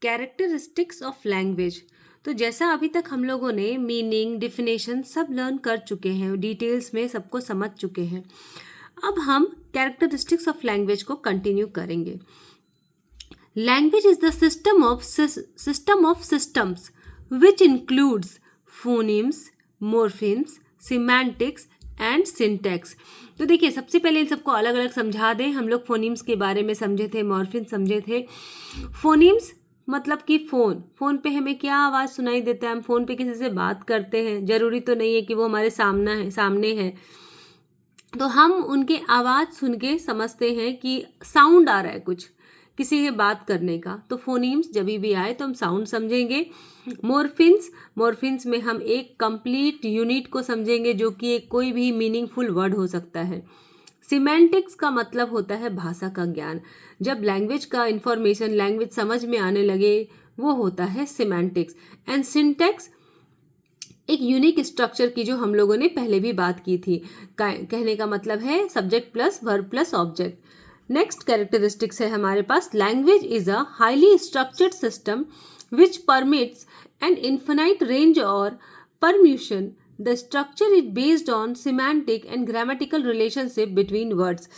Characteristics of language. तो जैसा अभी तक हम लोगों ने मीनिंग, डिफिनेशन सब लर्न कर चुके हैं, डिटेल्स में सबको समझ चुके हैं। अब हम कैरेक्टरिस्टिक्स ऑफ लैंग्वेज को कंटिन्यू करेंगे। Language is the system of systems which includes phonemes, morphemes, semantics and syntax. तो देखिए, सबसे पहले इन सबको अलग अलग समझा दें। हम लोग फोनीम्स के बारे में समझे थे, मॉर्फिम्स समझे थे। फोनीम्स मतलब कि फोन पे हमें क्या आवाज़ सुनाई देता है, हम फोन पे किसी से बात करते हैं, जरूरी तो नहीं है कि वो हमारे सामने है, तो हम उनके आवाज़ सुन के समझते हैं कि साउंड आ रहा है कुछ किसी से बात करने का। तो फोनीम्स जब भी आए तो हम साउंड समझेंगे। मोर्फिम्स में हम एक कंप्लीट यूनिट को समझेंगे जो कि एक कोई भी मीनिंगफुल वर्ड हो सकता है। सिमेंटिक्स का मतलब होता है भाषा का ज्ञान। जब लैंग्वेज का इंफॉर्मेशन लैंग्वेज समझ में आने लगे वो होता है सिमेंटिक्स। एंड सिंटैक्स एक यूनिक स्ट्रक्चर की जो हम लोगों ने पहले भी बात की थी। कहने का मतलब है subject plus verb plus object. Next characteristics है हमारे पास, language is a highly structured system which permits an infinite range और permutation. The structure is based on semantic and grammatical relationship between words.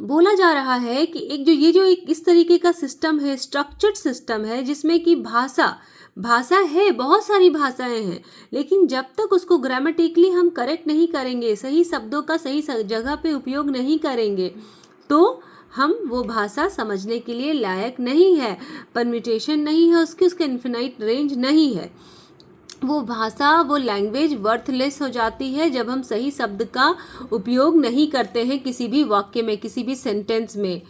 बोला जा रहा है कि एक इस तरीके का सिस्टम है, स्ट्रक्चर्ड सिस्टम है, जिसमें कि भाषा है, बहुत सारी भाषाएं हैं, लेकिन जब तक उसको ग्रामेटिकली हम करेक्ट नहीं करेंगे, सही शब्दों का सही जगह पे उपयोग नहीं करेंगे, तो हम वो भाषा समझने के लिए लायक नहीं है। परम्यूटेशन नहीं है उसका इन्फिनाइट रेंज नहीं है। वो भाषा, वो लैंग्वेज वर्थलेस हो जाती है जब हम सही शब्द का उपयोग नहीं करते हैं किसी भी वाक्य में, किसी भी सेंटेंस में।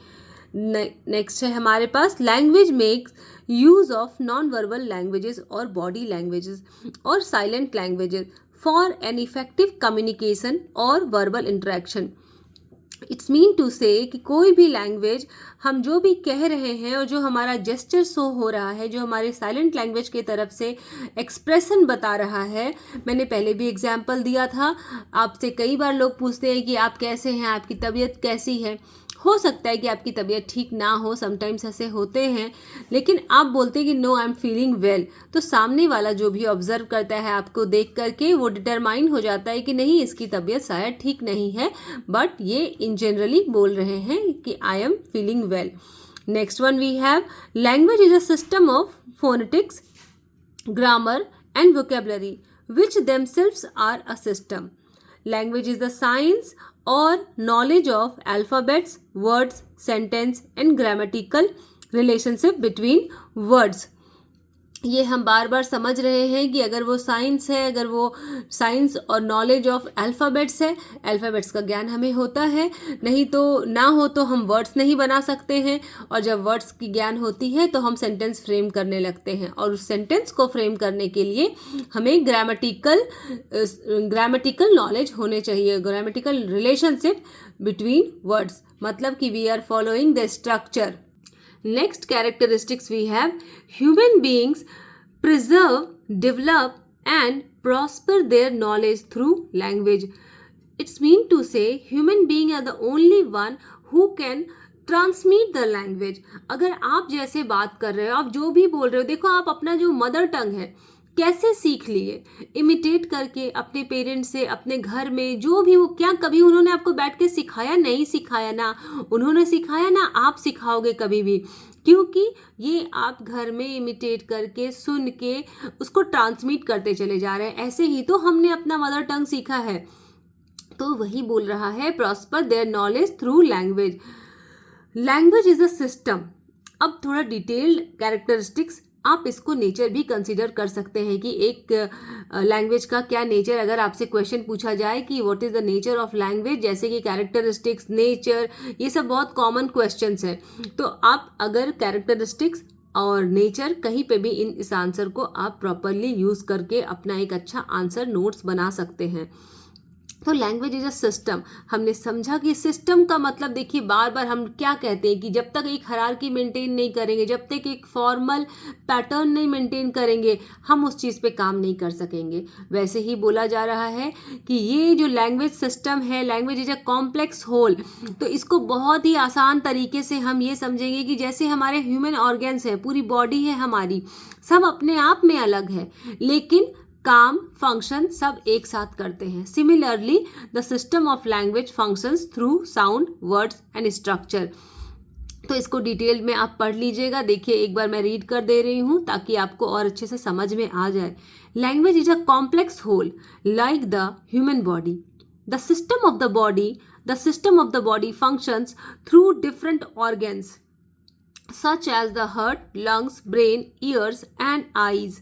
नेक्स्ट है हमारे पास, language makes use of non verbal languages और बॉडी लैंग्वेजेस और silent languages for an effective communication और verbal interaction. It's mean to say कि कोई भी लैंग्वेज हम जो भी कह रहे हैं और जो हमारा जेस्चर शो हो रहा है, जो हमारे साइलेंट लैंग्वेज की तरफ से एक्सप्रेशन बता रहा है। मैंने पहले भी एग्जाम्पल दिया था। आपसे कई बार लोग पूछते हैं कि आप कैसे हैं, आपकी तबीयत कैसी है। हो सकता है कि आपकी तबीयत ठीक ना हो, समटाइम्स ऐसे होते हैं, लेकिन आप बोलते हैं कि no I am feeling well, तो सामने वाला जो भी ऑब्जर्व करता है आपको देख करके वो डिटरमाइन हो जाता है कि नहीं, इसकी तबीयत शायद ठीक नहीं है, बट ये इन जनरली बोल रहे हैं कि I am feeling well. Next one we have, language is a system of phonetics, grammar and vocabulary which themselves are a system. Language is the science or knowledge of alphabets, words, sentence and grammatical relationship between words. ये हम बार बार समझ रहे हैं कि अगर वो science है, अगर वो साइंस और नॉलेज ऑफ अल्फ़ाबेट्स है, अल्फ़ाबेट्स का ज्ञान हमें होता है, नहीं तो ना हो तो हम वर्ड्स नहीं बना सकते हैं, और जब वर्ड्स की ज्ञान होती है तो हम सेंटेंस फ्रेम करने लगते हैं, और उस सेंटेंस को फ्रेम करने के लिए हमें ग्रामेटिकल नॉलेज होने चाहिए, ग्रामेटिकल रिलेशनशिप बिटवीन वर्ड्स, मतलब कि we are following the structure. Next characteristics we have, human beings preserve, develop and prosper their knowledge through language. It's mean to say human beings are the only one who can transmit the language. अगर आप जैसे बात कर रहे हो, आप जो भी बोल रहे हो, देखो आप अपना जो मदर टंग है कैसे सीख लिए, इमिटेट करके अपने पेरेंट्स से, अपने घर में जो भी वो, क्या कभी उन्होंने आपको बैठ के सिखाया? नहीं सिखाया ना उन्होंने सिखाया, ना आप सिखाओगे कभी भी, क्योंकि ये आप घर में इमिटेट करके सुन के उसको ट्रांसमिट करते चले जा रहे हैं। ऐसे ही तो हमने अपना मदर टंग सीखा है, तो वही बोल रहा है, prosper their knowledge through language. Language is a system. अब थोड़ा डिटेल्ड कैरेक्टरिस्टिक्स, आप इसको नेचर भी कंसीडर कर सकते हैं कि एक लैंग्वेज का क्या नेचर, अगर आपसे क्वेश्चन पूछा जाए कि what is the nature of language, जैसे कि कैरेक्टरिस्टिक्स, नेचर, ये सब बहुत कॉमन क्वेश्चंस हैं, तो आप अगर कैरेक्टरिस्टिक्स और नेचर कहीं पे भी इस आंसर को आप प्रॉपरली यूज़ करके अपना एक अच्छा आंसर नोट्स बना सकते हैं। तो लैंग्वेज इज अ सिस्टम। हमने समझा कि सिस्टम का मतलब, देखिए बार बार हम क्या कहते हैं कि जब तक एक हायरार्की मेंटेन नहीं करेंगे, जब तक एक फॉर्मल पैटर्न नहीं मेंटेन करेंगे, हम उस चीज़ पे काम नहीं कर सकेंगे। वैसे ही बोला जा रहा है कि ये जो लैंग्वेज सिस्टम है, language is a complex whole. तो इसको बहुत ही आसान तरीके से हम ये समझेंगे कि जैसे हमारे ह्यूमन ऑर्गन्स हैं, पूरी बॉडी है हमारी, सब अपने आप में अलग है, लेकिन काम फंक्शन सब एक साथ करते हैं। Similarly the system of language functions through sound, words and structure. तो इसको डिटेल में आप पढ़ लीजिएगा। देखिए एक बार मैं रीड कर दे रही हूँ ताकि आपको और अच्छे से समझ में आ जाए। Language is a complex whole like the human body. The system of the body functions through different organs such as the heart, lungs, brain, ears and eyes.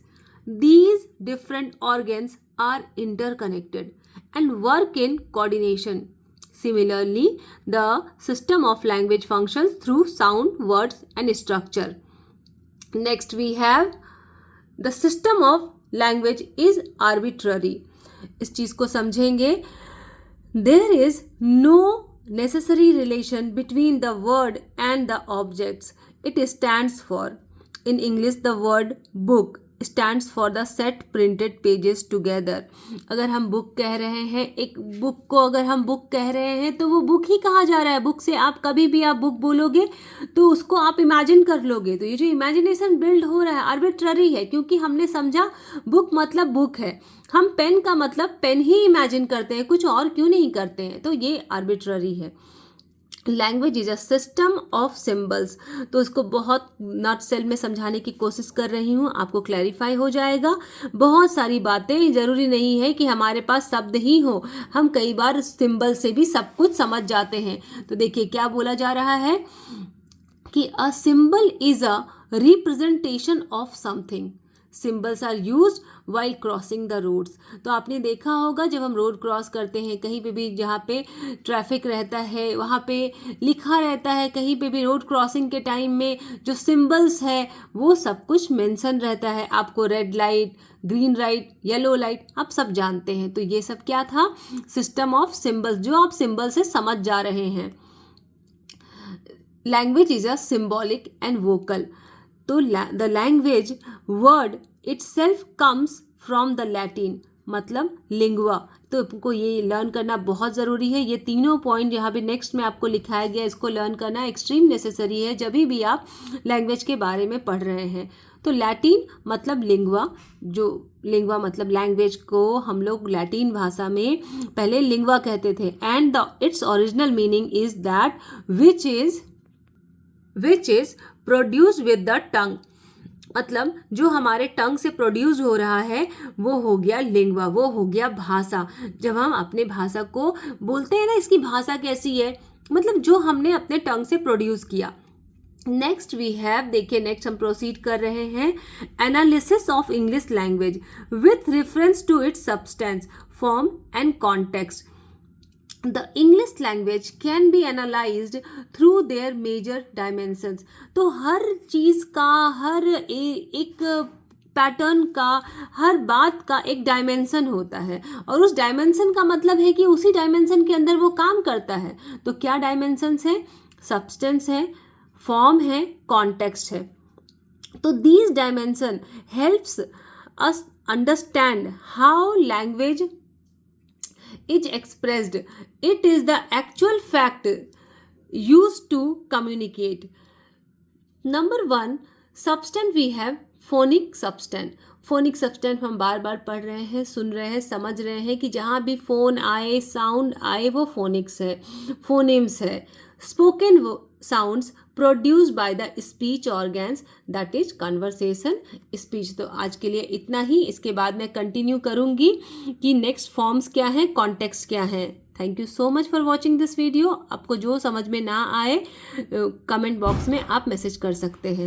These different organs are interconnected and work in coordination. Similarly, the system of language functions through sound, words and structure. Next we have the system of language is arbitrary. इस चीज़ को समझेंगे। There is no necessary relation between the word and the objects it stands for. In English, the word book stands for the set printed pages together. अगर हम book कह रहे हैं, एक book को अगर हम बुक कह रहे हैं तो वो बुक ही कहा जा रहा है। बुक से आप कभी भी आप बुक बोलोगे तो उसको आप इमेजिन कर लोगे। तो ये जो इमेजिनेशन बिल्ड हो रहा है आर्बिट्ररी है, क्योंकि हमने समझा बुक मतलब बुक है। हम पेन का मतलब पेन ही इमेजिन करते हैं, कुछ और क्यों नहीं करते हैं। तो ये आर्बिट्ररी है। Language is a system of symbols. तो इसको बहुत नॉट सेल में समझाने की कोशिश कर रही हूँ, आपको क्लैरिफाई हो जाएगा। बहुत सारी बातें, ज़रूरी नहीं है कि हमारे पास शब्द ही हो, हम कई बार सिंबल से भी सब कुछ समझ जाते हैं। तो देखिए क्या बोला जा रहा है कि a symbol is a representation of something. Symbols are use while crossing the roads. तो आपने देखा होगा जब हम रोड क्रॉस करते हैं, कहीं पे भी जहाँ पे ट्रैफिक रहता है वहाँ पे लिखा रहता है, कहीं पे भी रोड क्रॉसिंग के टाइम में जो सिम्बल्स है वो सब कुछ मेंशन रहता है। आपको red light, green light, yellow light आप सब जानते हैं। तो ये सब क्या था? सिस्टम ऑफ सिम्बल्स, जो आप सिम्बल से समझ जा रहे हैं। Language is a symbolic and vocal. तो the language word itself comes from the Latin, मतलब लिंगुआ। तो आपको ये लर्न करना बहुत ज़रूरी है। ये तीनों पॉइंट यहाँ पे नेक्स्ट में आपको लिखाया गया, इसको लर्न करना एक्सट्रीम नेसेसरी है जब भी आप लैंग्वेज के बारे में पढ़ रहे हैं। तो लैटिन मतलब लिंगुआ, जो लिंगुआ मतलब लैंग्वेज को हम लोग लैटिन भाषा में पहले लिंगुआ कहते थे। And the its original meaning is that which is produce with the tongue. मतलब जो हमारे टंग से प्रोड्यूस हो रहा है वो हो गया लिंगुआ, वो हो गया भाषा। जब हम अपने भाषा को बोलते हैं ना, इसकी भाषा कैसी है, मतलब जो हमने अपने टंग से प्रोड्यूस किया। नेक्स्ट वी हैव, देखिए नेक्स्ट हम प्रोसीड कर रहे हैं, analysis of English language with reference to its substance, form and context. The English language can be analyzed through their major dimensions. तो हर चीज़ का, हर एक पैटर्न का, हर बात का एक डायमेंशन होता है, और उस डायमेंशन का मतलब है कि उसी डायमेंशन के अंदर वो काम करता है। तो क्या डायमेंशंस है? सब्सटेंस है, फॉर्म है, कॉन्टेक्स्ट है। तो these dimension helps us understand how language is expressed. It is the actual fact used to communicate. Number 1 substance we have phonic substance. Phonic substance हम बार बार पढ़ रहे हैं, सुन रहे हैं, समझ रहे हैं कि जहाँ भी फोन आए, साउंड आए, वो फोनिक्स है, फोनेम्स है। Spoken sounds produced by the speech organs, that is conversation speech. तो आज के लिए इतना ही। इसके बाद मैं कंटिन्यू करूँगी कि नेक्स्ट फॉर्म्स क्या हैं, कॉन्टेक्स्ट क्या हैं। Thank you so much for watching this video. आपको जो समझ में ना आए कमेंट बॉक्स में आप मैसेज कर सकते हैं।